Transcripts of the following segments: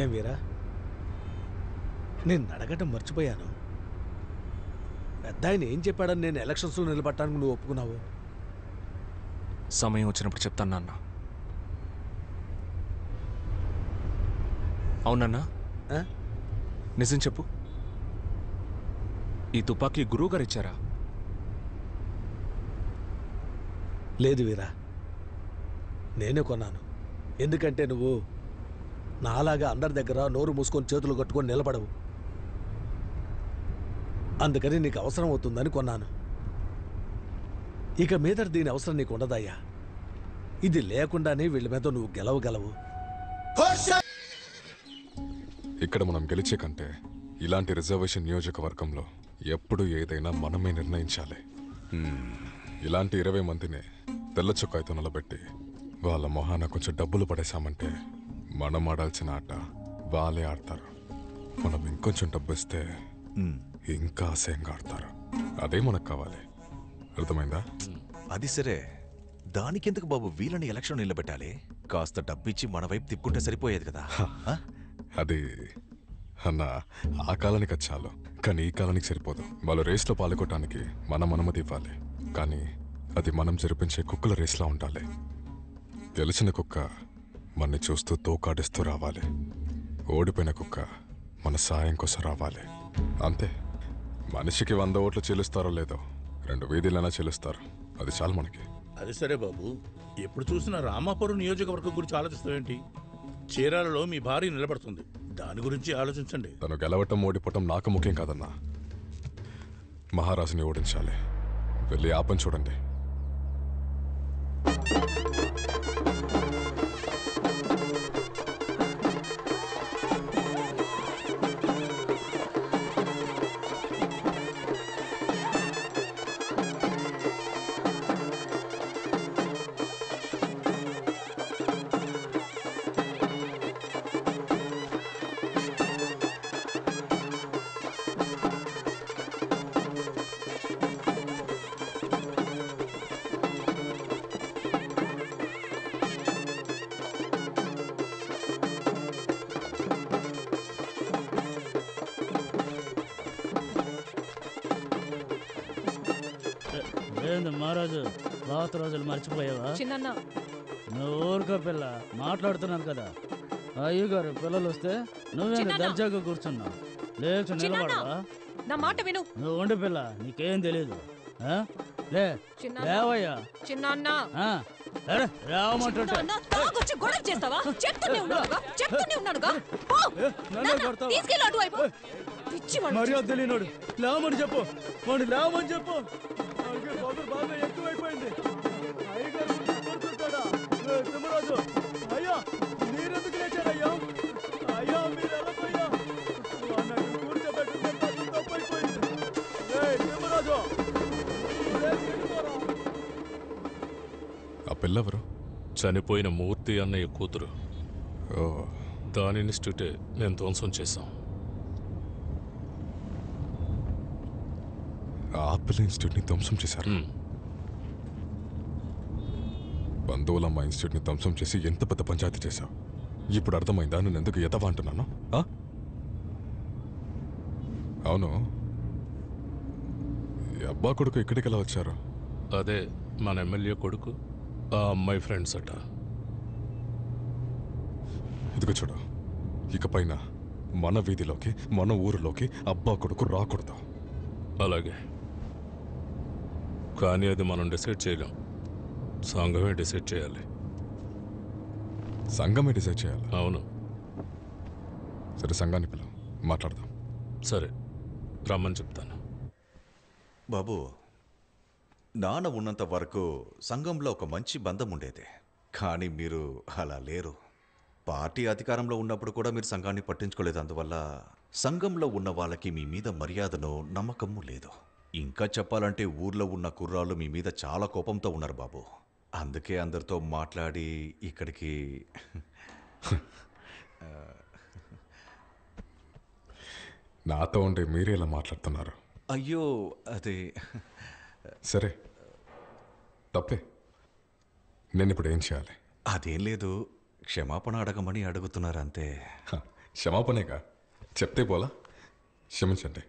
ఏం వీరా, నేను అడగటం మర్చిపోయాను. పెద్ద ఆయన ఏం చెప్పాడని నేను ఎలక్షన్స్లో నిలబడటానికి నువ్వు ఒప్పుకున్నావు? సమయం వచ్చినప్పుడు చెప్తాను నాన్న. అవునన్నా, నిజం చెప్పు, ఈ తుపాకీ గురువుగారు ఇచ్చారా? లేదు వీరా, నేనే కొన్నాను. ఎందుకంటే నువ్వు నాలాగా అందరి దగ్గర నోరు మూసుకొని చేతులు కట్టుకొని నిలబడవు. అందుకని నీకు అవసరం అవుతుందని కొన్నాను. ఇక మీద దీని అవసరం నీకు ఉండదయ్యా. ఇది లేకుండానే వీళ్ళ మీద నువ్వు గెలవగలవు. ఇక్కడ మనం గెలిచే కంటే ఇలాంటి రిజర్వేషన్ నియోజకవర్గంలో ఎప్పుడు ఏదైనా మనమే నిర్ణయించాలి. ఇలాంటి 20 మందిని తెల్ల చొక్కాయితో నిలబెట్టి వాళ్ళ మొహాన కొంచెం డబ్బులు పడేశామంటే మనం ఆడాల్సిన ఆట వాళ్ళే ఆడతారు. మనం ఇంకొంచెం డబ్బు ఇస్తే ఇంకా అసహ్యంగా ఆడతారు. అదే మనకు కావాలి. అర్థమైందా? అది సరే, దానికెందుకు బాబు వీళ్ళని ఎలక్షన్ నిలబెట్టాలి? కాస్త డబ్బిచ్చి మన వైపు తిప్పుకుంటే సరిపోయేది కదా. అది అన్న ఆ కాలానికి చాలు, కానీ ఈ కాలానికి సరిపోదు. వాళ్ళు రేస్లో పాల్గొనడానికి మనం అనుమతి ఇవ్వాలి, కానీ అది మనం జరిపించే కుక్కల రేస్లా ఉండాలి. గెలిచిన కుక్క మనని చూస్తూ తోకాడిస్తూ రావాలి, ఓడిపోయిన కుక్క మన సాయం కోసం రావాలి. అంతే. మనిషికి 100 ఓట్లు చెల్లిస్తారో లేదో 2 వీధులైనా చెల్లిస్తారు. అది చాలు మనకి. అది సరే బాబు, ఎప్పుడు చూసినా రామాపురం నియోజకవర్గం గురించి ఆలోచిస్తావేంటి? చీరాలలో మీ భార్య నిలబడుతుంది, దాని గురించి ఆలోచించండి. తను గెలవటం ఓడిపోవటం నాకు ముఖ్యం కాదన్నా. మహారాజుని ఓడించాలి. వెళ్ళి ఆ పని చూడండి. ఏంది మహారాజు, పాత రోజులు మర్చిపోయావా? చిన్న నువ్వు ఊరుకో పిల్ల, మాట్లాడుతున్నాను కదా. అయ్యగారు పిల్లలు వస్తే నువ్వేంది దర్జాగా కూర్చున్నావు? లేచి నిలబడవా? నా మాట విను. నువ్వు ఉండి పిల్ల, నీకేం తెలీదు. లేవయ్యా చిన్న రావమంటుంటే గొడవ చేస్తావా? చెప్తూనే ఉన్నానుగా. మర్యాద తెలియనోడు లేవమని చెప్పు, వాడు లేవమని చెప్పు. బాగా ఎక్కువైపోయింది. సింహరాజు అయ్యా, మీరెందుకు లేచారయ్యా? అయ్యా మీరు వెళ్ళపోయా, కూర్చోబెట్టు. తప్పైపోయింది. సింహరాజు ఆ పిల్లెవరు? చనిపోయిన మూర్తి అన్నయ్య కూతురు. దాని ఇన్స్టిట్యూటే మేము ధ్వంసం చేశాం. ఆపిల్ ఇన్స్టిట్యూట్ ని ధ్వంసం చేశారు. బంధువులమ్మ ఇన్స్టిట్యూట్ ని ధ్వంసం చేసి ఎంత పెద్ద పంచాయతీ చేశావు. ఇప్పుడు అర్థమైందా నేను ఎందుకు ఎదవా అంటున్నాను? అవును, ఈ అబ్బా కొడుకు ఇక్కడికి ఎలా వచ్చారు? అదే మన ఎమ్మెల్యే కొడుకు, ఆ అమ్మాయి ఫ్రెండ్స్ అట. ఇదిగో చూడు, ఇకపైన మన వీధిలోకి మన ఊరిలోకి అబ్బా కొడుకు రాకూడదు. అలాగే, కానీ అది మనం డిసైడ్ చేయలేం. సంఘమే డిసైడ్ చేయాలి. సంఘమే డిసైడ్ చేయాలి? అవును. సరే, సంఘాన్ని పిలువు, మాట్లాడదాం. సరే, రమ్మని చెప్తాను. బాబు, నాన్న ఉన్నంత వరకు సంఘంలో ఒక మంచి బంధం ఉండేది, కానీ మీరు అలా లేరు. పార్టీ అధికారంలో ఉన్నప్పుడు కూడా మీరు సంఘాన్ని పట్టించుకోలేదు. అందువల్ల సంఘంలో ఉన్న వాళ్ళకి మీ మీద మర్యాదను, నమ్మకము లేదు. ఇంకా చెప్పాలంటే ఊర్లో ఉన్న కుర్రాళ్ళు మీ మీద చాలా కోపంతో ఉన్నారు బాబు. అందుకే అందరితో మాట్లాడి ఇక్కడికి. నాతో ఉంటే మీరే ఇలా మాట్లాడుతున్నారు. అయ్యో, అది సరే, తప్పే. నేను ఇప్పుడు ఏం చేయాలి? అదేం లేదు, క్షమాపణ అడగమని అడుగుతున్నారు అంతే. క్షమాపణేగా, చెప్తే పోలా. క్షమించండి.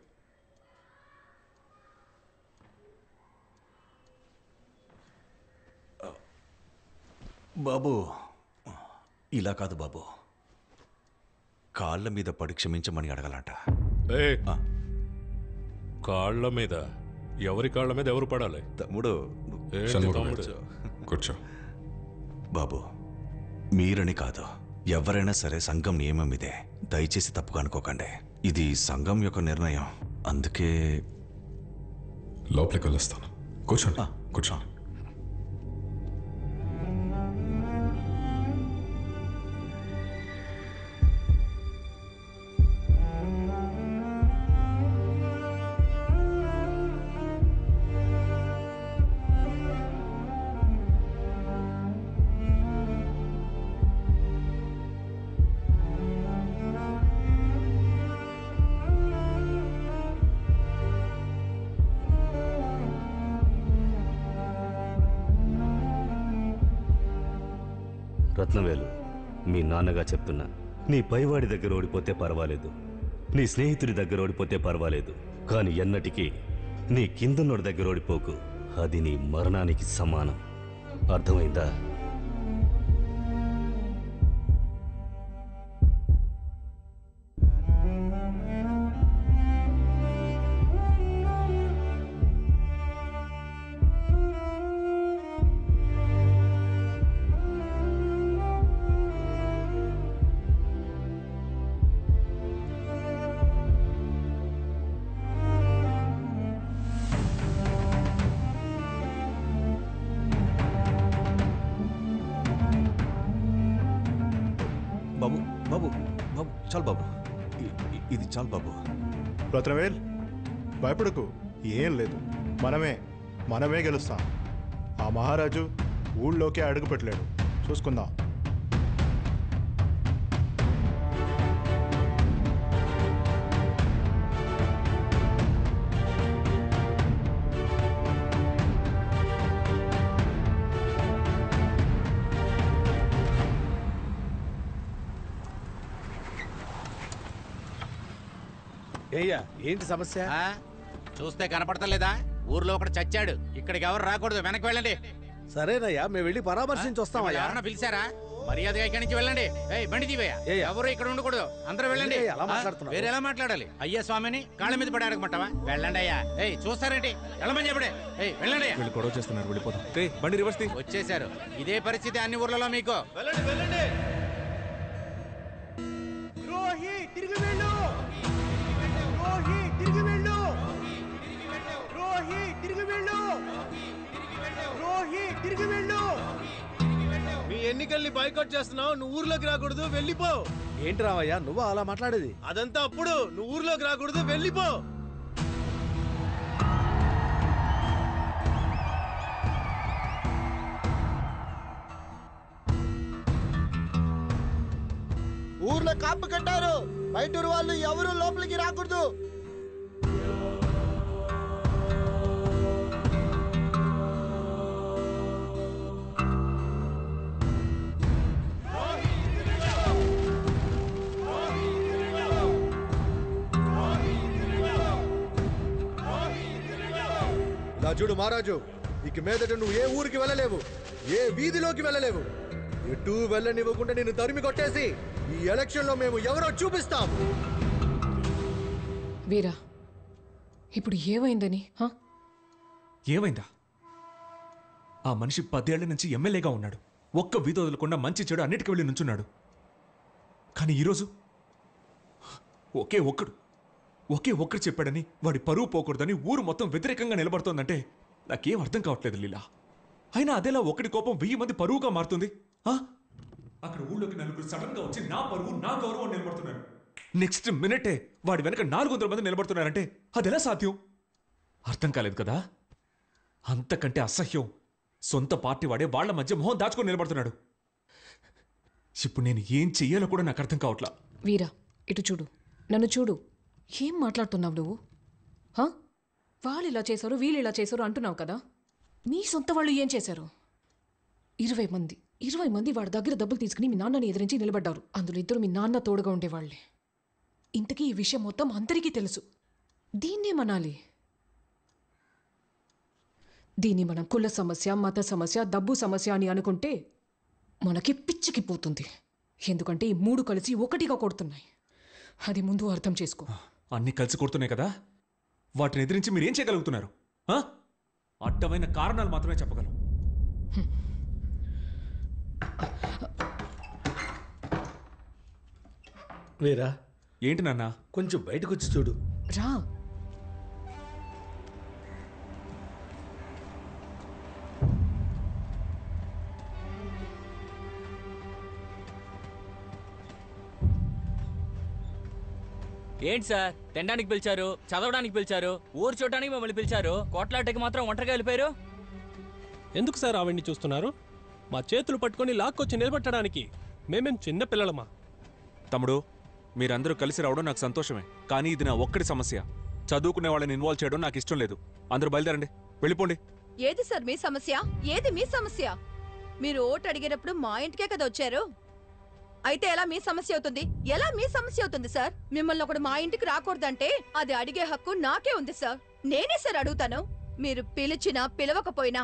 బాబు, ఇలా కాదు బాబు, కాళ్ళ మీద పడి క్షమించమని అడగాలంట. ఏ ఆ. కాళ్ళ మీద ఎవరి కాళ్ళ మీద ఎవరు పడాలి? తమ్ముడు, ఏంటి షణ్ముఖం తమ్ముడు? గారు, కూర్చో. బాబు, మీరని కాదు, ఎవరైనా సరే సంఘం నియమం ఇదే. దయచేసి తప్పుగా అనుకోకండి. ఇది సంఘం యొక్క నిర్ణయం. అందుకే లోపలికి వెళ్ళొస్తాను. కూర్చోండి, ఆ. కూర్చోండి. రత్నవేలు, మీ నాన్నగా చెప్తున్నా, నీ పైవాడి దగ్గర ఓడిపోతే పర్వాలేదు, నీ స్నేహితుడి దగ్గర ఓడిపోతే పర్వాలేదు, కానీ ఎన్నటికీ నీ కిందన్నోడి దగ్గర ఓడిపోకు. అది నీ మరణానికి సమానం. అర్థమైందా? బాబు, బాబు, బాబు, చాలు బాబు, ఇది చాలు బాబు. రత్నవేల్, భయపడకు, ఏం లేదు, మనమే గెలుస్తాం. ఆ మహారాజు ఊళ్ళోకి అడుగు పెట్టలేడు, చూసుకుందాం. ఏయ్యా, ఏంటి సమస్య? చూస్తే కనపడతలేదా? ఊర్లో ఒకడు చచ్చాడు. ఇక్కడికి ఎవరు రాకూడదు, వెనక్కి వెళ్ళండి. సరేనయ్యా, మేము వెళ్ళి పరామర్శించి వస్తామయ్యా. ఎవరన్నా పిలిచారా? మర్యాదగా ఇక్కడి నుంచి వెళ్ళండి. ఏయ్, బండి తీవయ్యా. ఎవరు ఇక్కడ ఉండకూడదు, అందరూ వెళ్ళండి. ఏంటి అలా మాట్లాడుతున్నావు? వేరే ఎలా మాట్లాడాలి? అయ్యా స్వామిని కాళ్ళ మీద పడి అడగమంటావా? వెళ్ళండి అయ్యా. ఏయ్, చూస్తారేంటి? వెళ్ళమని చెప్పడే. ఏయ్, వెళ్ళండి అయ్యా. వీళ్ళు గొడవ చేస్తున్నారు, వెళ్ళిపోతాం. రే, బండి రివర్స్ తీ. వచ్చేసారు. ఇదే పరిస్థితి అన్ని ఊర్లలో మీకు. మీ ఎన్నికల్ని బాయ్కాట్ చేస్తున్నావు, నువ్వు ఊర్లోకి రాకూడదు, వెళ్ళిపో. ఏంటి రావయ్యా నువ్వు అలా మాట్లాడేది? అదంతా అప్పుడు, నువ్వు ఊర్లోకి రాకూడదు, వెళ్ళిపో. ఊర్లో కాపు కట్టారు, బయటూరు వాళ్ళు ఎవరు లోపలికి రాకూడదు. చూడు మహారాజు, ఇక మీదట నువ్వు ఏ ఊరికి వెళ్ళలేవు, ఏ వీధిలోకి వెళ్ళలేవు. ఎటు వెళ్ళనివ్వకుండా నిన్ను తరిమి కొట్టేసి ఈ ఎలక్షన్ లో మేము ఎవరో చూపిస్తాం. వీరా, ఇప్పుడు ఏమైందని? ఏమైందా? ఆ మనిషి 10 ఏళ్ల నుంచి ఎమ్మెల్యేగా ఉన్నాడు. ఒక్క వీధి వదలకుండా మంచి చెడు అన్నిటికీ వెళ్ళి నుంచున్నాడు. కానీ ఈరోజు ఒకే ఒక్కడు చెప్పాడని వాడి పరువు పోకూడదని ఊరు మొత్తం వ్యతిరేకంగా నిలబడుతోందంటే నాకేం అర్థం కావట్లేదు లీలా. అయినా అదేలా ఒకటి కోపం 1000 మంది పరువుగా మారుతుంది. అక్కడ ఊళ్ళోకి నలుగురు సడన్ గా వచ్చి నా పరువు నా గౌరవం నిలబడుతున్నారు. నెక్స్ట్ మినిటే వాడి వెనక 400 మంది నిలబడుతున్నారంటే అదెలా సాధ్యం? అర్థం కాలేదు కదా. అంతకంటే అసహ్యం సొంత పార్టీ వాడే వాళ్ల మధ్య మొహం దాచుకొని నిలబడుతున్నాడు. ఇప్పుడు నేను ఏం చెయ్యాలో కూడా నాకు అర్థం కావట్లా. వీరా, ఇటు చూడు, నన్ను చూడు. ఏం మాట్లాడుతున్నావు నువ్వు? వాళ్ళు ఇలా చేశారు, వీళ్ళు ఇలా చేశారు అంటున్నావు కదా. మీ సొంత వాళ్ళు ఏం చేశారు? 20 మంది వాడి దగ్గర డబ్బులు తీసుకుని మీ నాన్నని ఎదిరించి నిలబడ్డారు. అందులో 2 మీ నాన్న తోడుగా ఉండేవాళ్లే. ఇంతకీ ఈ విషయం మొత్తం అందరికీ తెలుసు. దీన్నేమనాలి? దీన్ని మనం కుల సమస్య, మత సమస్య, డబ్బు సమస్య అని అనుకుంటే మనకి పిచ్చికిపోతుంది. ఎందుకంటే ఈ 3 కలిసి ఒకటిగా కొడుతున్నాయి. అది ముందు అర్థం చేసుకో. అన్నీ కలిసి కొడుతున్నాయి కదా, వాటిని ఎదిరించి మీరేం చేయగలుగుతున్నారు? అడ్డమైన కారణాలు మాత్రమే చెప్పగలం. వీరా, ఏంటి నాన్న? కొంచెం బయటకు వచ్చి చూడు. రా. ఏంటి సార్, తినడానికి పిలిచారు, చదవడానికి పిలిచారు, ఊరు చూడటానికి మమ్మల్ని పిలిచారు, కోట్లాటకి మాత్రం ఒంటరిగా వెళ్ళిపోయారు. ఎందుకు సార్ ఆవిడ్ని చూస్తున్నారు? మా చేతులు పట్టుకొని లాక్కొచ్చి నిలబెట్టడానికి మేమేం చిన్న పిల్లలమా? తమ్ముడు, మీరందరూ కలిసి రావడం నాకు సంతోషమే, కానీ ఇది నా ఒక్కడి సమస్య. చదువుకునే వాళ్ళని ఇన్వాల్వ్ చేయడం నాకు ఇష్టం లేదు. అందరూ బయలుదేరండి, వెళ్ళిపోండి. ఏది సార్ మీ సమస్య? ఏది మీ సమస్య? మీరు ఓటు అడిగేటప్పుడు మా ఇంటికే కదా వచ్చారు. అయితే ఎలా మీ సమస్య అవుతుంది? ఎలా మీ సమస్య అవుతుంది సార్? మిమ్మల్ని ఒకడు మా ఇంటికి రాకూడదంటే అది అడిగే హక్కు నాకే ఉంది సార్. నేనే సార్ అడుగుతాను. మీరు పిలిచినా పిలవకపోయినా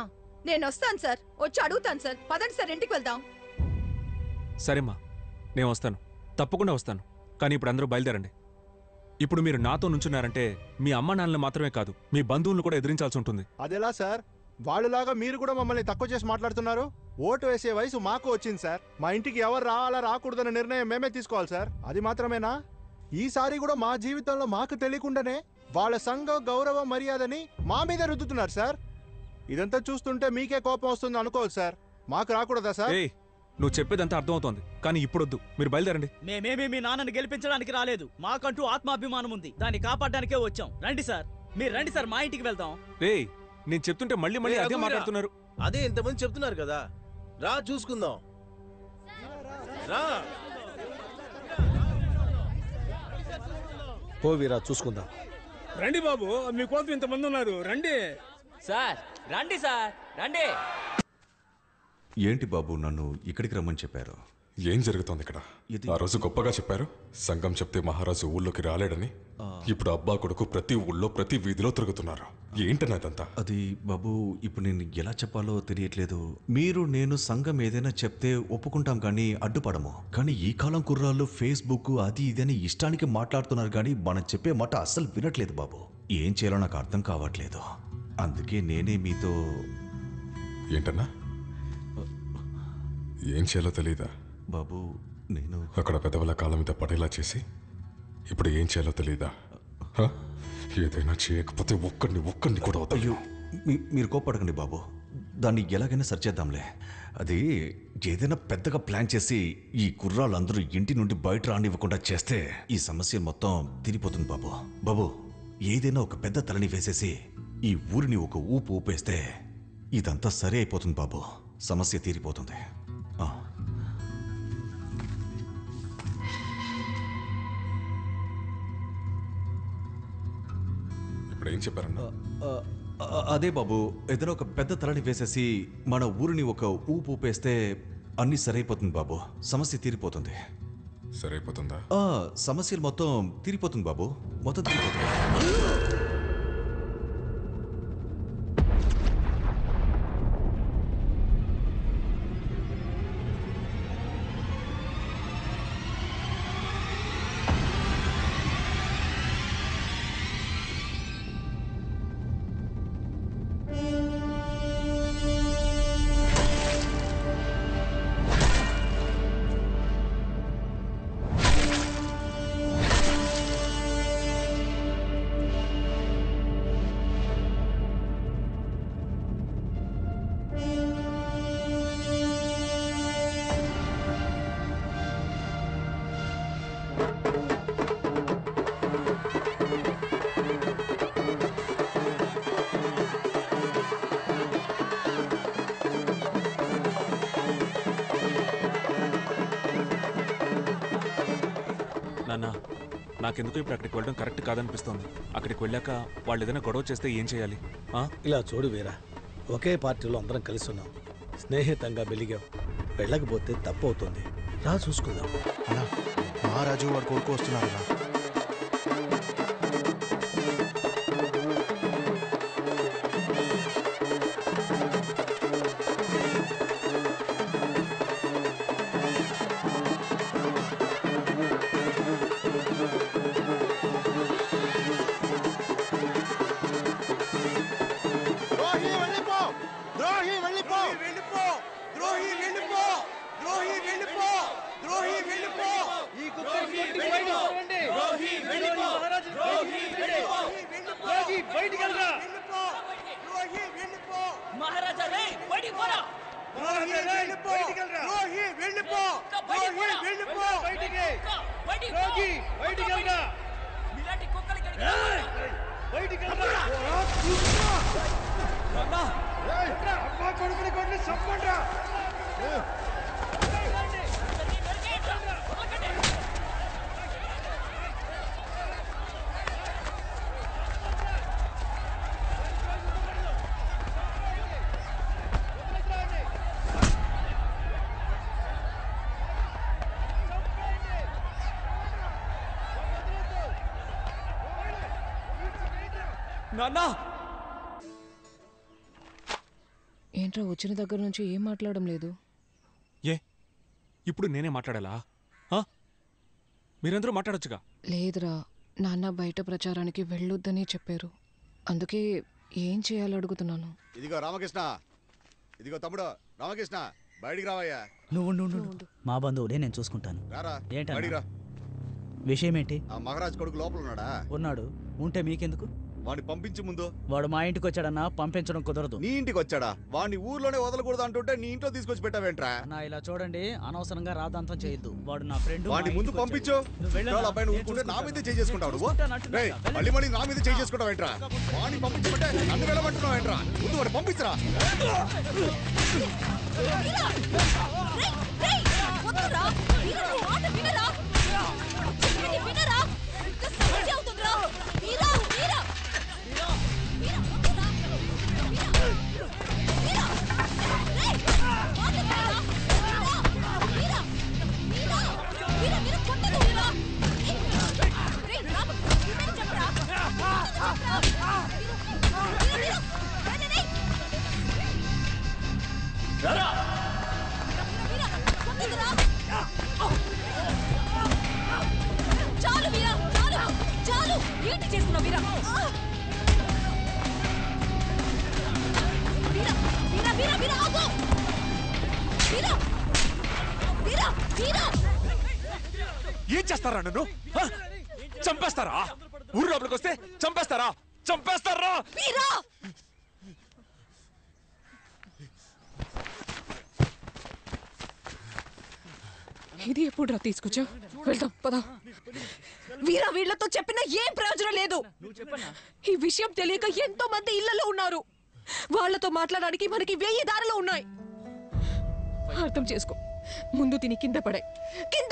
నేను వస్తాను సార్, వచ్చి అడుగుతాను సార్. పదండి సార్, ఇంటికి వెళ్దాం. సరేమ్మా, నేను వస్తాను, తప్పకుండా వస్తాను. కానీ ఇప్పుడు అందరూ బయలుదేరండి. ఇప్పుడు మీరు నాతో నుంచున్నారంటే మీ అమ్మ నాన్నలు మాత్రమే కాదు, మీ బంధువులను కూడా ఎదిరించాల్సి ఉంటుంది. అదెలా సార్? వాళ్ళలాగా మీరు కూడా మమ్మల్ని తక్కువ చేసి మాట్లాడుతున్నారు. ఓటు వేసే వయసు మాకు వచ్చింది సార్. మా ఇంటికి ఎవరు రావాలా రాకూడదన్న నిర్ణయం మేమే తీసుకోవాలి సార్. అది మాత్రమేనా? ఈసారి కూడా మా జీవితంలో మాకు తెలియకుండానే వాళ్ళ సంఘ గౌరవ మర్యాదని మా మీద రుద్దుతున్నారు సార్. ఇదంతా చూస్తుంటే మీకే కోపం వస్తుంది అనుకోవాలి సార్. మాకు రాకూడదా సార్? నువ్వు చెప్పేదంతా అర్థమవుతోంది, కానీ ఇప్పుడొద్దు, మీరు బయలుదేరండి. మేమేమీ మీ నాన్నని గెలిపించడానికి రాలేదు. మాకంటూ ఆత్మాభిమానం ఉంది, దాన్ని కాపాడడానికే వచ్చాం. రండి సార్, మీరు రండి సార్, మా ఇంటికి వెళ్దాం. నేను చెప్తుంటే మళ్ళీ మళ్ళీ అదే మాట్లాడుతున్నారు. అదే ఇంతమంది చెప్తున్నారు కదా, రా చూసుకుందాం. రా ఓ వీరా, చూసుకుందాం. రండి బాబు, మీకోసం ఇంతమంది ఉన్నారు, రండి సార్. రండి సార్, రండి. ఏంటి బాబు నన్ను ఇక్కడికి రమ్మని చెప్పారు? ఏం జరుగుతోంది ఇక్కడ? ఆ రోజు గొప్పగా చెప్పారు, సంఘం చెప్తే మహారాజు ఊళ్ళోకి రాలేడని. ఇప్పుడు అబ్బా కొడుకు ప్రతి ఊళ్ళో ప్రతి వీధిలో తిరుగుతున్నారు. ఏంటన్నదంతా? అది బాబు, ఇప్పుడు నేను ఎలా చెప్పాలో తెలియట్లేదు. మీరు నేను సంఘం ఏదైనా చెప్తే ఒప్పుకుంటాం కానీ అడ్డుపడము. కానీ ఈ కాలం కుర్రాళ్ళు ఫేస్బుక్ అది ఇదని ఇష్టానికి మాట్లాడుతున్నారు కానీ మనం చెప్పే మాట అస్సలు వినట్లేదు బాబు. ఏం చేయాలో నాకు అర్థం కావట్లేదు. అందుకే నేనే మీతో. ఏంటన్నా? ఏం చేయాలో తెలీదా బాబు? నేను అక్కడ పెద్దవాళ్ళ కాళ్ళ మీద పడేలా చేసి ఇప్పుడు ఏం చేయాలో తెలీదా? ఏదైనా చేయకపోతే ఒక్కడిని కూడా అవుతాయి. అయ్యో, మీరు కోపడకండి బాబు, దాన్ని ఎలాగైనా సరిచేద్దాంలే. అది ఏదైనా పెద్దగా ప్లాన్ చేసి ఈ కుర్రాళ్ళందరూ ఇంటి నుండి బయట రానివ్వకుండా చేస్తే ఈ సమస్య మొత్తం తీరిపోతుంది బాబు. బాబు, ఏదైనా ఒక పెద్ద తలని వేసేసి ఈ ఊరిని ఒక ఊపు ఊపేస్తే ఇదంతా సరే అయిపోతుంది బాబు. సమస్య తీరిపోతుంది. ఇప్పుడు ఏం చెప్పారన్నా? అదే బాబు, ఏదైనా ఒక పెద్ద తలని వేసేసి మన ఊరిని ఒక ఊపు ఊపేస్తే అన్ని సరైపోతుంది బాబు. సమస్య తీరిపోతుంది. సరైపోతుందా? సమస్యలు మొత్తం తీరిపోతుంది బాబు, మొత్తం తీరిపోతుంది. నాన్న, నాకెందుకు ఇప్పుడు అక్కడికి వెళ్ళడం కరెక్ట్ కాదనిపిస్తోంది. అక్కడికి వెళ్ళాక వాళ్ళు ఏదైనా గొడవ చేస్తే ఏం చేయాలి? ఇలా చూడు వీరా, ఒకే పార్టీలో అందరం కలిసి ఉన్నాం, స్నేహితంగా వెలిగాం. వెళ్ళకపోతే తప్పు అవుతుంది. రా చూసుకుందాం. మహారాజు వాడు కొడుకు వస్తున్నారన్నా. ద్రోహి వెళ్ళిపో వెళ్ళిపో ద్రోహి వెళ్ళిపో ద్రోహి వెళ్ళిపో ద్రోహి వెళ్ళిపో ఈ కుక్కని కొట్టి బయటికి పోండి ద్రోహి వెళ్ళిపో ద్రోహి వెళ్ళిపో ద్రోహి బయటికి వెళ్ళరా ద్రోహి వెళ్ళిపో మహారాజా రే బయటికి పోరా ద్రోహి వెళ్ళిపో ద్రోహి వెళ్ళిపో ద్రోహి వెళ్ళిపో బయటికి బయటికి ద్రోహి బయటికి వెళ్ళరా ఇలాంటి కుక్కలకి బయటికి వెళ్ళరా అబ్బా కొడుకుని కొట్టి చంపండ్రా నాన్నా ఏంట్రా వచ్చిన దగ్గర నుంచి ఏం మాట్లాడడం లేదు? ఏ ఇప్పుడు నేనే మాట్లాడాలా? మీరందరూ మాట్లాడొచ్చుగా. లేదురా, నాన్న బయట ప్రచారానికి వెళ్ళొద్దని చెప్పారు. అందుకే ఏం చేయాలో అడుగుతున్నాను. ఇదిగో రామకృష్ణ, ఇదిగో తమ్ముడు రామకృష్ణ, బయటికి రావయ్యా. నువ్వు మా బంధువులే, నేను చూసుకుంటాను. రారా ఏంటన్నా? బయటికి రా. విషయం ఏంటి? ఆ మహారాజ్ కొడుకు లోపల ఉన్నాడా? ఉన్నాడు. ఉంటే మీకెందుకు? వాడిని పంపించు ముందు. వాడు మా ఇంటికి వచ్చాడన్నా, పంపించడం కుదరదు. నీ ఇంటికి వచ్చాడా? వాడిని ఊర్లోనే వదలకూడదు అంటుంటే నీ ఇంట్లో తీసుకొచ్చి పెట్టావేంట్రా? నా ఇలా చూడండి, అనవసరంగా రాదాంతం చేయొద్దు. వాడు నా ఫ్రెండ్. వాడిని ముందు పంపించు. అబ్బాయిని ఊరుకుంటే నా మీద చేసుకుంటావు నువ్వు. రేయ్, మళ్ళీ మళ్ళీ నా మీద చేసుకుంటావేంట్రా? వాడిని పంపించమంటే నన్ను వెళ్ళమంటున్నావేంట్రా? ముందు వాడిని పంపించరా. చాలు వీరా, చాలు చాలు. ఏంటి చేస్తున్నావు వీరా? వీరా వీరా వీరా వీరా ఆగు. వీరా వీరా వీరా. ఏం చేస్తారా నన్ను? చంపేస్తారా? ఊరు లోపలికి వస్తే చంపేస్తారా? చంపేస్తారా? వీరా ఇది ఎప్పుడు రా తీసుకొచ్చా? వెళ్దాం పదా. వీరా వీళ్లతో చెప్పినా ఏం ప్రయోజనం లేదు. ఈ విషయం తెలియక ఎంతో మంది ఇళ్లలో ఉన్నారు. వాళ్ళతో మాట్లాడడానికి మనకి 1000 దారులు ఉన్నాయి. అర్థం చేసుకో. ముందు తిని కింద పడాయి. కింద